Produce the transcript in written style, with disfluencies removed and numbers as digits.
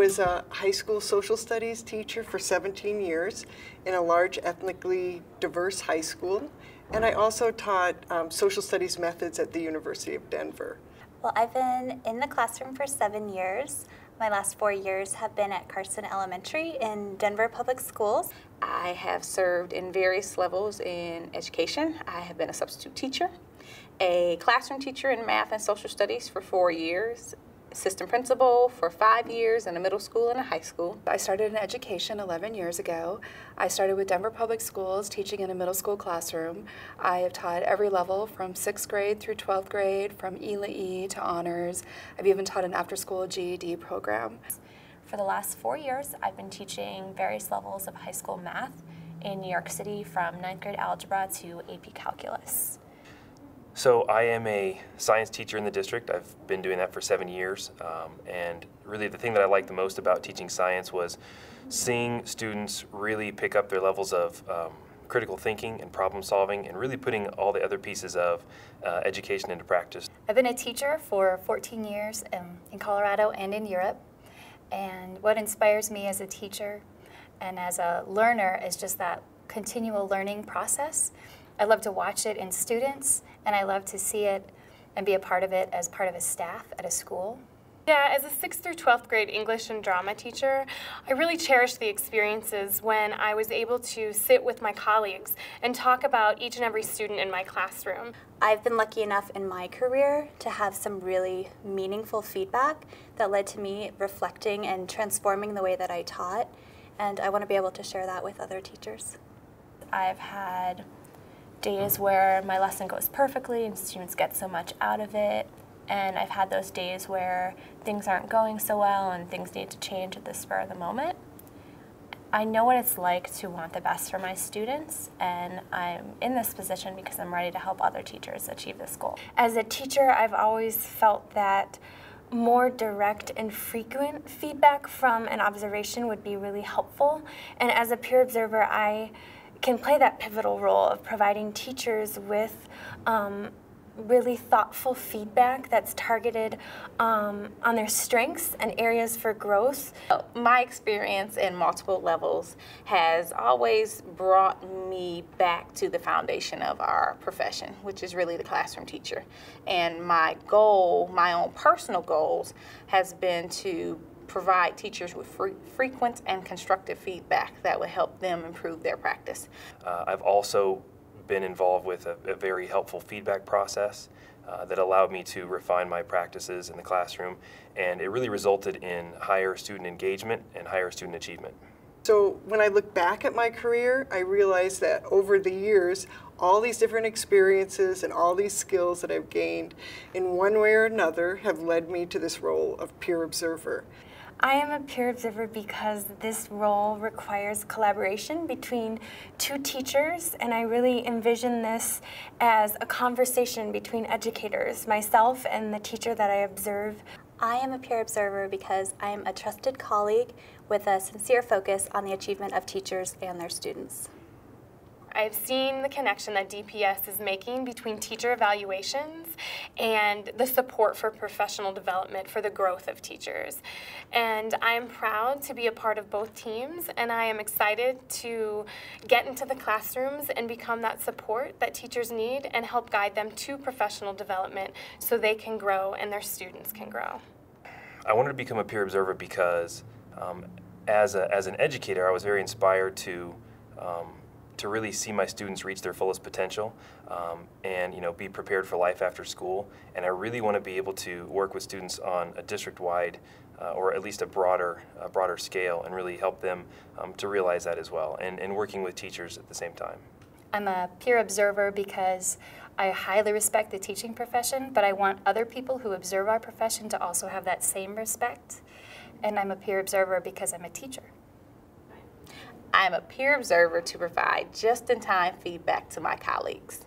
was a high school social studies teacher for 17 years in a large ethnically diverse high school, and I also taught social studies methods at the University of Denver. Well, I've been in the classroom for 7 years. My last 4 years have been at Carson Elementary in Denver Public Schools. I have served in various levels in education. I have been a substitute teacher, a classroom teacher in math and social studies for 4 years, assistant principal for 5 years in a middle school and a high school. I started in education 11 years ago. I started with Denver Public Schools teaching in a middle school classroom. I have taught every level from 6th grade through 12th grade, from ELE to honors. I've even taught an after-school GED program. For the last 4 years, I've been teaching various levels of high school math in New York City, from 9th grade algebra to AP calculus. So I am a science teacher in the district. I've been doing that for 7 years, and really the thing that I liked the most about teaching science was seeing students really pick up their levels of critical thinking and problem solving, and really putting all the other pieces of education into practice. I've been a teacher for 14 years in Colorado and in Europe, and what inspires me as a teacher and as a learner is just that continual learning process. I love to watch it in students, and I love to see it and be a part of it as part of a staff at a school. Yeah, as a 6th through 12th grade English and drama teacher, I really cherished the experiences when I was able to sit with my colleagues and talk about each and every student in my classroom. I've been lucky enough in my career to have some really meaningful feedback that led to me reflecting and transforming the way that I taught, and I want to be able to share that with other teachers. I've had days where my lesson goes perfectly and students get so much out of it, and I've had those days where things aren't going so well and things need to change at the spur of the moment. I know what it's like to want the best for my students, and I'm in this position because I'm ready to help other teachers achieve this goal. As a teacher, I've always felt that more direct and frequent feedback from an observation would be really helpful, and as a peer observer, I can play that pivotal role of providing teachers with really thoughtful feedback that's targeted on their strengths and areas for growth. My experience in multiple levels has always brought me back to the foundation of our profession, which is really the classroom teacher. And my goal, my own personal goals, has been to provide teachers with frequent and constructive feedback that would help them improve their practice. I've also been involved with a very helpful feedback process that allowed me to refine my practices in the classroom, and it really resulted in higher student engagement and higher student achievement. So when I look back at my career, I realize that over the years, all these different experiences and all these skills that I've gained in one way or another have led me to this role of peer observer. I am a peer observer because this role requires collaboration between two teachers, and I really envision this as a conversation between educators, myself and the teacher that I observe. I am a peer observer because I am a trusted colleague with a sincere focus on the achievement of teachers and their students. I've seen the connection that DPS is making between teacher evaluations and the support for professional development for the growth of teachers. And I am proud to be a part of both teams, and I am excited to get into the classrooms and become that support that teachers need and help guide them to professional development so they can grow and their students can grow. I wanted to become a peer observer because as an educator, I was very inspired to really see my students reach their fullest potential and be prepared for life after school. And I really want to be able to work with students on a district-wide or at least a broader scale, and really help them to realize that as well, and working with teachers at the same time. I'm a peer observer because I highly respect the teaching profession, but I want other people who observe our profession to also have that same respect. And I'm a peer observer because I'm a teacher. I'm a peer observer to provide just-in-time feedback to my colleagues.